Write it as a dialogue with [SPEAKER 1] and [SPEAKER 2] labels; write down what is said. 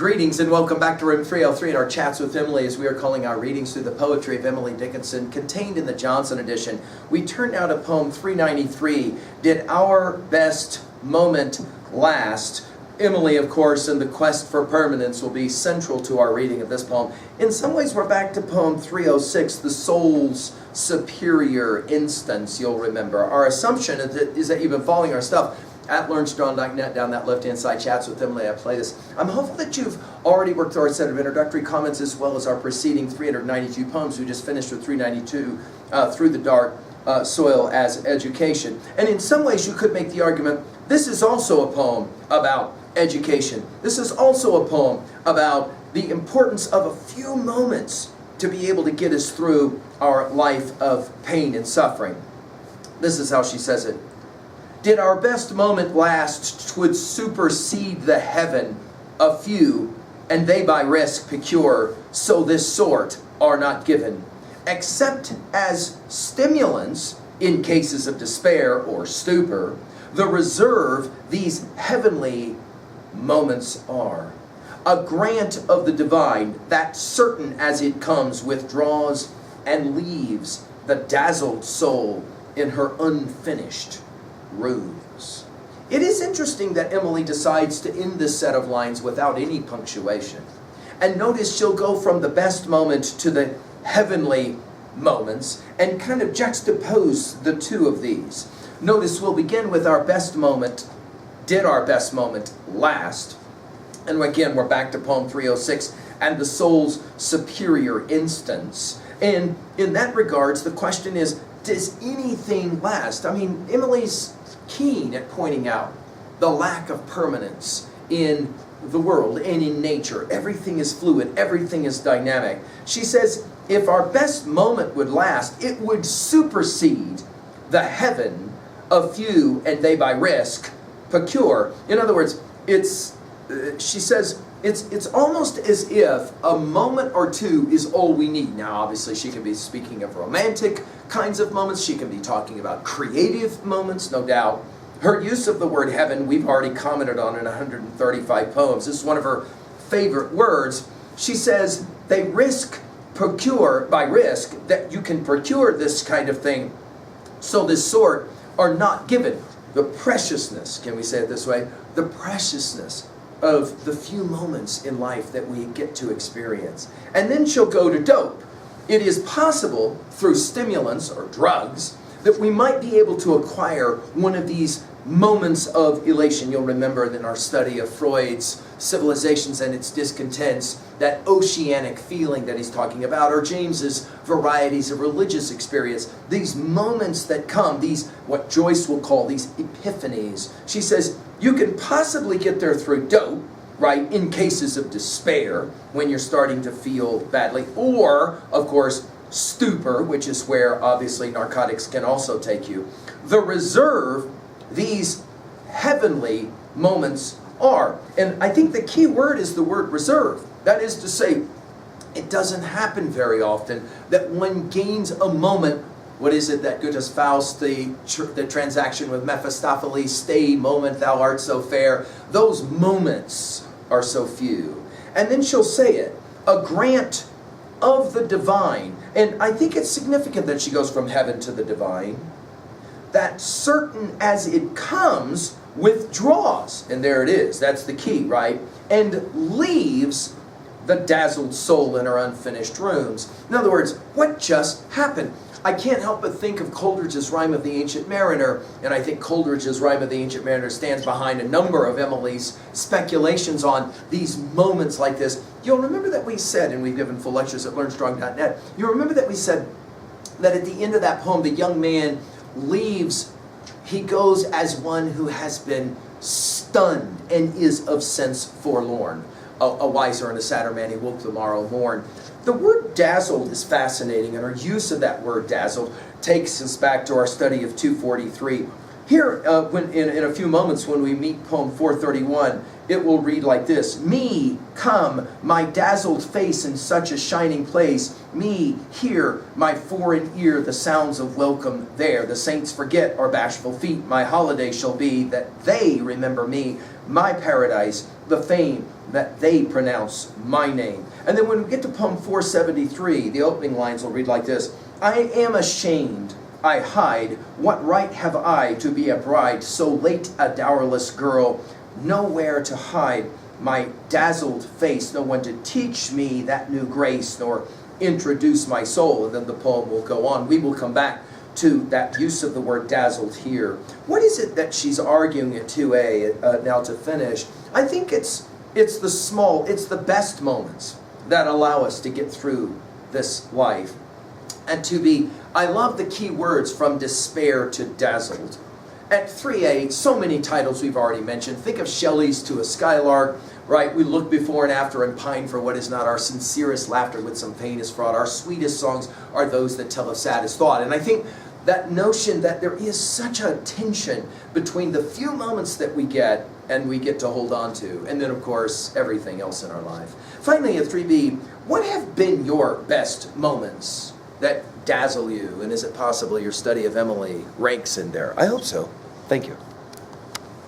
[SPEAKER 1] Greetings and welcome back to Room 303 and our chats with Emily as we are calling our readings through the poetry of Emily Dickinson contained in the Johnson edition. We turn now to poem 393, Did Our Best Moment Last? Emily, of course, in the quest for permanence will be central to our reading of this poem. In some ways, we're back to poem 306, the soul's superior instance, you'll remember. Our assumption is that you've been following our stuff at LearnStrong.net, down that left-hand side, chats with Emily. I play this. I'm hopeful that you've already worked through our set of introductory comments as well as our preceding 392 poems. We just finished with 392, Through the Dark Soil as Education. And in some ways, you could make the argument, this is also a poem about education. This is also a poem about the importance of a few moments to be able to get us through our life of pain and suffering. This is how she says it. Did our best moment last, 'twould supersede the heaven. A few, and they by risk procure, so this sort are not given. Except as stimulants in cases of despair or stupor, the reserve these heavenly moments are. A grant of the divine that certain as it comes withdraws and leaves the dazzled soul in her unfinished rooms. It is interesting that Emily decides to end this set of lines without any punctuation. And notice she'll go from the best moment to the heavenly moments and kind of juxtapose the two of these. Notice we'll begin with our best moment. Did our best moment last? And again, we're back to poem 306 and the soul's superior instance. And in that regards, the question is, does anything last? I mean, Emily's keen at pointing out the lack of permanence in the world and in nature. Everything is fluid, everything is dynamic. She says, if our best moment would last, it would supersede the heaven of few and they by risk procure. In other words, she says, it's almost as if a moment or two is all we need. Now, obviously, she can be speaking of romantic kinds of moments. She can be talking about creative moments, no doubt. Her use of the word heaven, we've already commented on in 135 poems. This is one of her favorite words. She says, they procure, by risk, that you can procure this kind of thing. So this sort are not given. The preciousness, can we say it this way? The preciousness of the few moments in life that we get to experience. And then she'll go to dope. It is possible through stimulants or drugs that we might be able to acquire one of these moments of elation. You'll remember in our study of Freud's Civilizations and Its Discontents, that oceanic feeling that he's talking about, or James's varieties of religious experience. These moments that come, these, what Joyce will call these epiphanies. She says, you can possibly get there through dope, right, in cases of despair, when you're starting to feel badly, or, of course, stupor, which is where, obviously, narcotics can also take you. The reserve these heavenly moments are. And I think the key word is the word reserve. That is to say, it doesn't happen very often that one gains a moment. What is it that Goethe's Faust, the transaction with Mephistopheles, stay moment, thou art so fair. Those moments are so few. And then she'll say it, a grant of the divine. And I think it's significant that she goes from heaven to the divine. That certain as it comes, withdraws. And there it is. That's the key, right? And leaves the dazzled soul in her unfinished rooms. In other words, what just happened? I can't help but think of Coleridge's Rime of the Ancient Mariner, and I think Coleridge's Rime of the Ancient Mariner stands behind a number of Emily's speculations on these moments like this. You'll remember that we said, and we've given full lectures at LearnStrong.net, you'll remember that we said that at the end of that poem, the young man leaves, he goes as one who has been stunned and is of sense forlorn. A wiser and a sadder man, he woke the morrow morn. The word dazzled is fascinating, and our use of that word dazzled takes us back to our study of 243. Here, in a few moments when we meet poem 431, it will read like this. Me, come, my dazzled face in such a shining place. Me, hear, my foreign ear, the sounds of welcome there. The saints forget our bashful feet. My holiday shall be that they remember me. My paradise, the fame that they pronounce my name. And then when we get to poem 473, the opening lines will read like this. I am ashamed. I hide. What right have I to be a bride, so late a dowerless girl? Nowhere to hide my dazzled face, no one to teach me that new grace, nor introduce my soul. And then the poem will go on. We will come back to that use of the word dazzled here. What is it that she's arguing at 2a now to finish? I think it's the best moments that allow us to get through this life. And to be, I love the key words from despair to dazzled. At 3a, so many titles we've already mentioned. Think of Shelley's To a Skylark, right? We look before and after and pine for what is not. Our sincerest laughter with some pain is fraught. Our sweetest songs are those that tell of saddest thought. And I think that notion that there is such a tension between the few moments that we get and we get to hold on to, and then of course everything else in our life. Finally at 3b, what have been your best moments that dazzle you? And is it possible your study of Emily ranks in there? I hope so. Thank you.